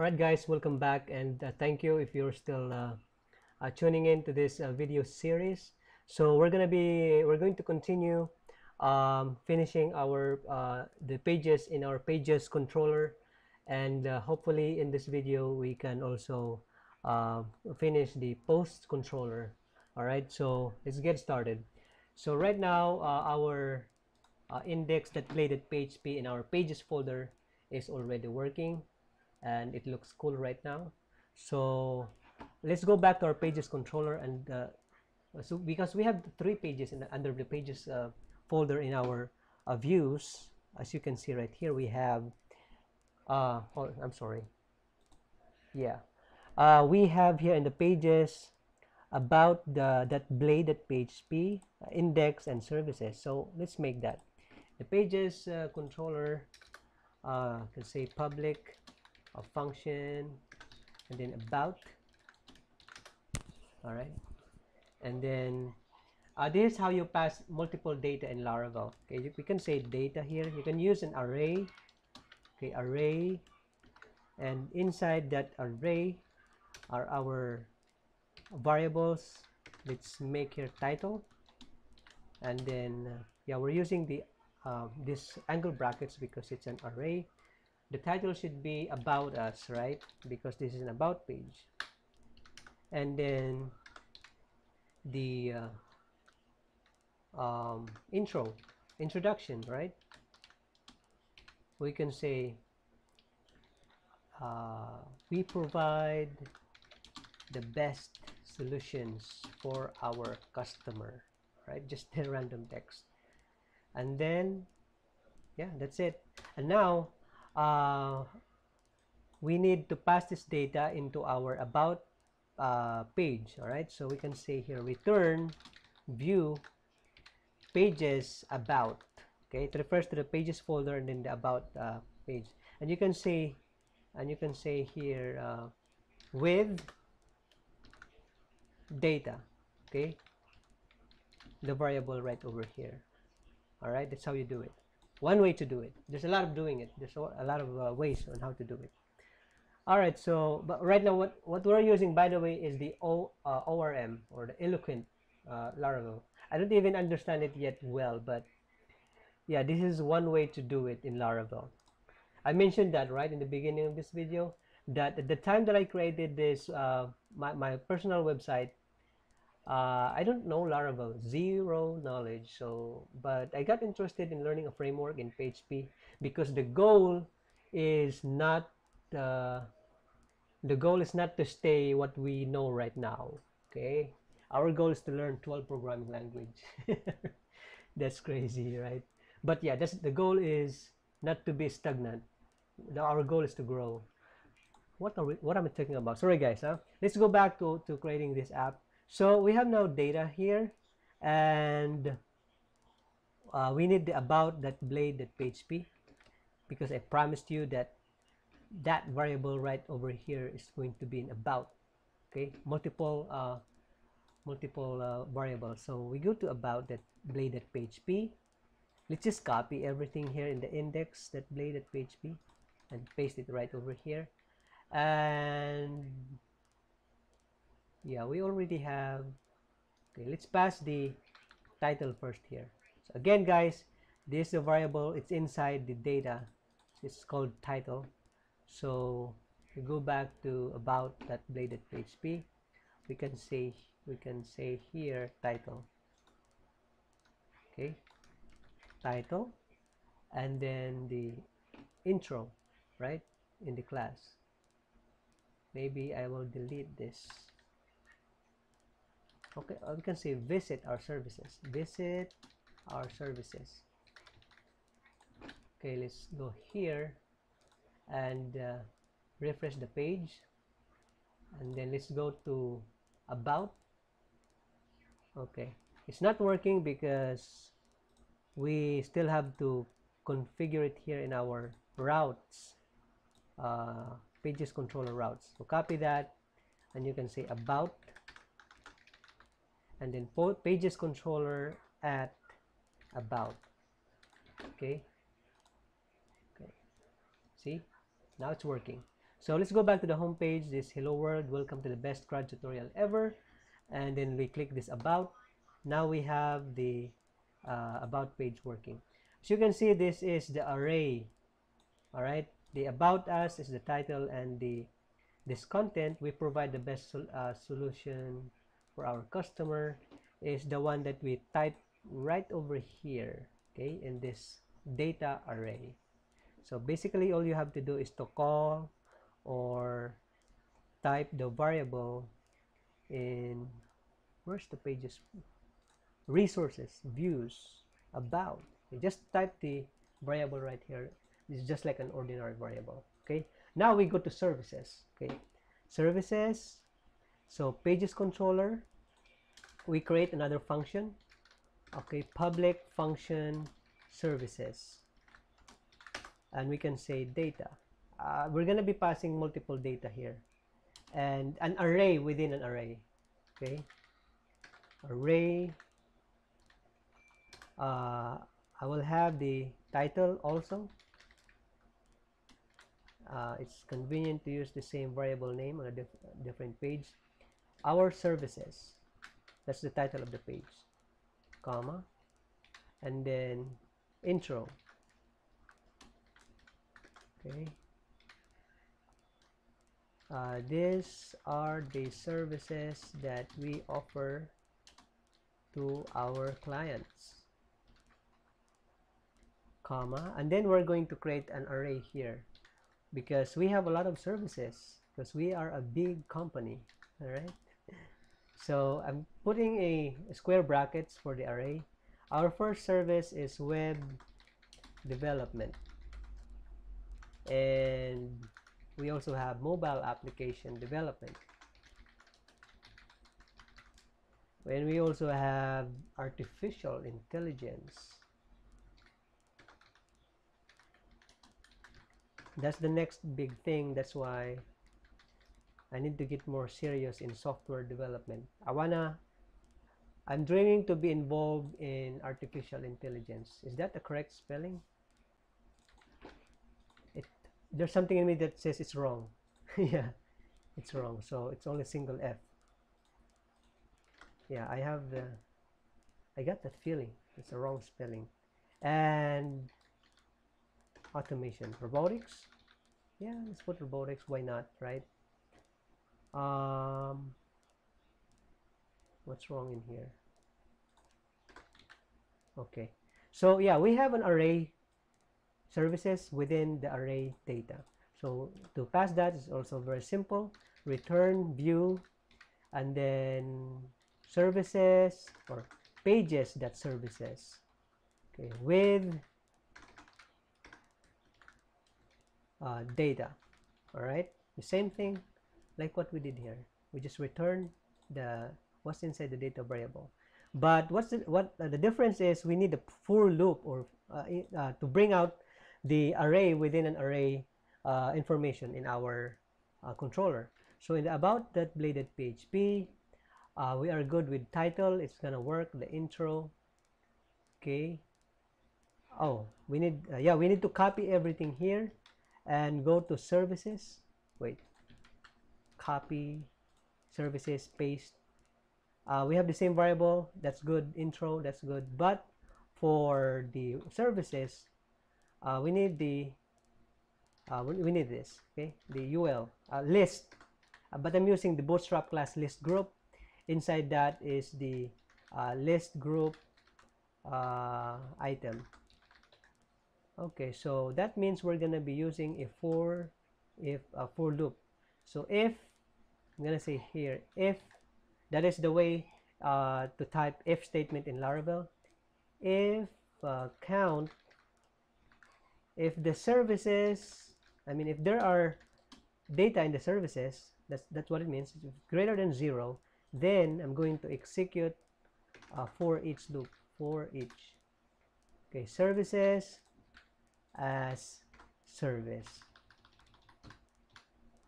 All right, guys, welcome back, and thank you if you're still tuning in to this video series. So we're going to continue finishing our the pages in our pages controller, and hopefully in this video we can also uh, finish the post controller. All right, so let's get started. So right now our index.play.php in our pages folder is already working, and it looks cool right now. So let's go back to our pages controller, and so because we have three pages under the pages folder in our views, as you can see right here, we have oh, I'm sorry, yeah, we have here in the pages about the that blade.php index and services. So let's make that the pages controller. Can say public function, and then about. All right, and then this is how you pass multiple data in Laravel. Okay, we can say data here. You can use an array. Okay, array, and inside that array are our variables. Let's make here title, and then yeah, we're using the this angle brackets because it's an array. The title should be about us, right? Because this is an about page. And then the introduction, right? We can say we provide the best solutions for our customer, right? Just a random text. And then yeah, that's it. And now we need to pass this data into our about page. All right, so we can say here return view pages about. Okay, it refers to the pages folder and then the about page. And you can say here with data. Okay, the variable right over here. All right, that's how you do it. One way to do it. There's a lot of doing it. There's a lot of ways on how to do it. All right, so but right now what we're using, by the way, is the ORM, or the eloquent Laravel. I don't even understand it yet well, but yeah, this is one way to do it in Laravel. I mentioned that right in the beginning of this video, that at the time that I created this my personal website, I don't know Laravel, zero knowledge. So but I got interested in learning a framework in PHP because the goal is not uh, to stay what we know right now. Okay, our goal is to learn 12 programming language. That's crazy, right? But yeah, that's the goal, is not to be stagnant. Our goal is to grow. What am I talking about? Sorry guys, let's go back to creating this app. So we have now data here, and we need the about that blade.php, because I promised you that that variable right over here is going to be an about. Okay, multiple variables. So we go to about that blade.php. Let's just copy everything here in the index that blade.php and paste it right over here. And yeah, we already have. Okay, let's pass the title first here. So again guys, this is a variable, it's inside the data, it's called title. So we go back to about that blade.php. we can say here title. Okay, title, and then the intro right in the class. Maybe I will delete this. Okay, we can say visit our services. Visit our services. Okay, let's go here and refresh the page, and then let's go to about. Okay, it's not working because we still have to configure it here in our routes, pages controller routes. So copy that, and you can say about, and then pages controller at about. Okay, see, now it's working. So let's go back to the home page. This hello world, welcome to the best CRUD tutorial ever. And then we click this about. Now we have the about page working. As you can see, this is the array. All right, the about us is the title, and this content, we provide the best solution for our customer, is the one that we type right over here, okay, in this data array. So basically all you have to do is to call or type the variable in, where's the pages, resources, views, about. You just type the variable right here. It's just like an ordinary variable. Okay, now we go to services. Okay, services. So pages controller, we create another function. Okay, public function services, and we can say data. We're gonna be passing multiple data here, and an array within an array. Okay, array. I will have the title also. It's convenient to use the same variable name on a different page. Our services, that's the title of the page, comma, and then intro. Okay, these are the services that we offer to our clients, comma, and then we're going to create an array here because we have a lot of services because we are a big company. All right, so I'm putting a square brackets for the array. Our first service is web development, and we also have mobile application development, and we also have artificial intelligence. That's the next big thing. That's why I need to get more serious in software development. I'm dreaming to be involved in artificial intelligence. Is that the correct spelling? There's something in me that says it's wrong. Yeah, it's wrong. So it's only single F. Yeah, I got that feeling. It's a wrong spelling. And automation, robotics. Yeah, let's put robotics. Why not, right? What's wrong in here? Okay, so yeah, we have an array services within the array data. So to pass that is also very simple. Return view, and then services or pages that services. Okay, with data. All right, the same thing like what we did here. We just return what's inside the data variable. But the difference is we need a for loop, or to bring out the array within an array information in our controller. So in the about that bladed PHP, we are good with title. It's gonna work. The intro. Okay. Oh, we need we need to copy everything here and go to services. Wait, copy services, paste. We have the same variable. That's good. Intro, that's good. But for the services, we need we need this. Okay, the UL list. But I'm using the Bootstrap class list group. Inside that is the list group item. Okay, so that means we're gonna be using a for loop. So if I'm gonna say here, if, that is the way to type if statement in Laravel. If count, if the services, if there are data in the services, that's what it means. If it's greater than 0, then I'm going to execute for each loop, for each. Okay, services as service.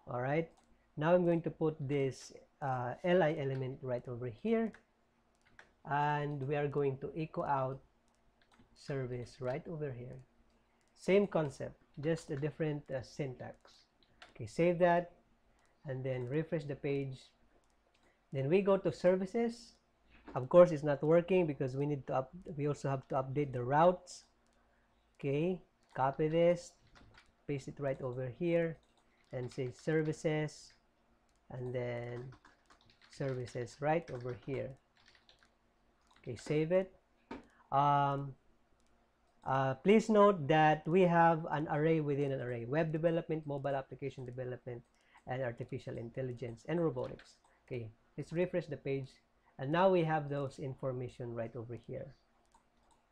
All right, now I'm going to put this li element right over here, and we are going to echo out service right over here. Same concept, just a different syntax. Okay, save that, and then refresh the page. Then we go to services. Of course, it's not working because we also have to update the routes. Okay, copy this, paste it right over here, and say services, and then services right over here. Okay, save it. Um, Please note that we have an array within an array: web development, mobile application development, and artificial intelligence and robotics. Okay, let's refresh the page, and now we have those information right over here.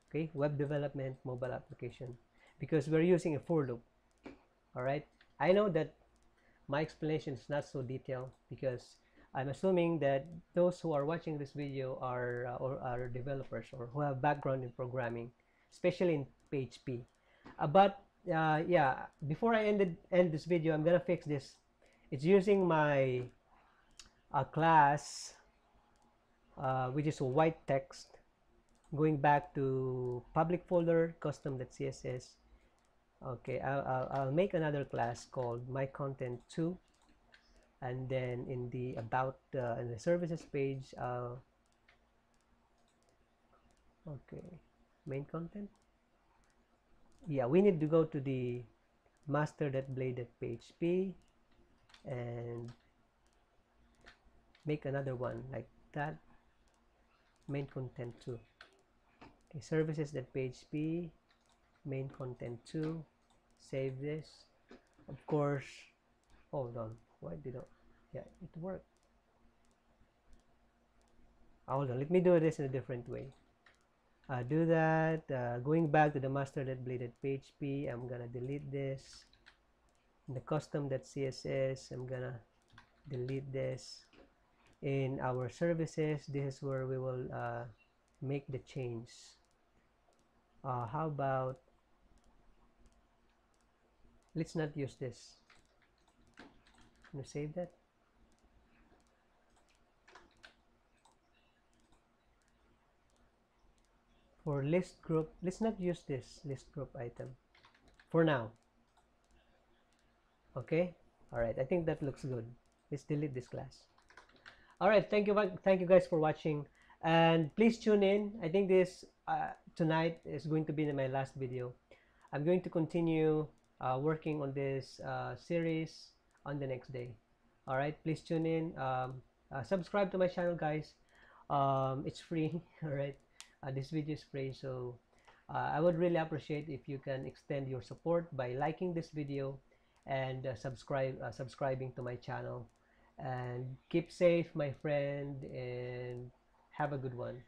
Okay, web development, mobile application, because we're using a for loop. All right, I know that my explanation is not so detailed because I'm assuming that those who are watching this video or are developers or who have background in programming, especially in PHP. Yeah, before I end this video, I'm gonna fix this. It's using my class, which is white text, going back to public folder custom.css. Okay, I'll make another class called my content 2, and then in the about in the services page, okay, main content. Yeah, we need to go to the master.blade.php and make another one like that, main content 2. Okay, services.php, main content 2. Save this. Of course, hold on, why did I, yeah, it worked. Hold on, let me do this in a different way. Do that, going back to the master.blade.php, I'm gonna delete this. In the custom.css, I'm gonna delete this. In our services, this is where we will make the change. How about, let's not use this. I'm gonna save that. For list group, let's not use this list group item for now. Okay, all right, I think that looks good. Let's delete this class. All right, thank you guys for watching, and please tune in. I think this tonight is going to be my last video. I'm going to continue working on this series on the next day. All right, please tune in. Subscribe to my channel, guys. It's free. All right, this video is free, so I would really appreciate if you can extend your support by liking this video and subscribing to my channel. And keep safe, my friend, and have a good one.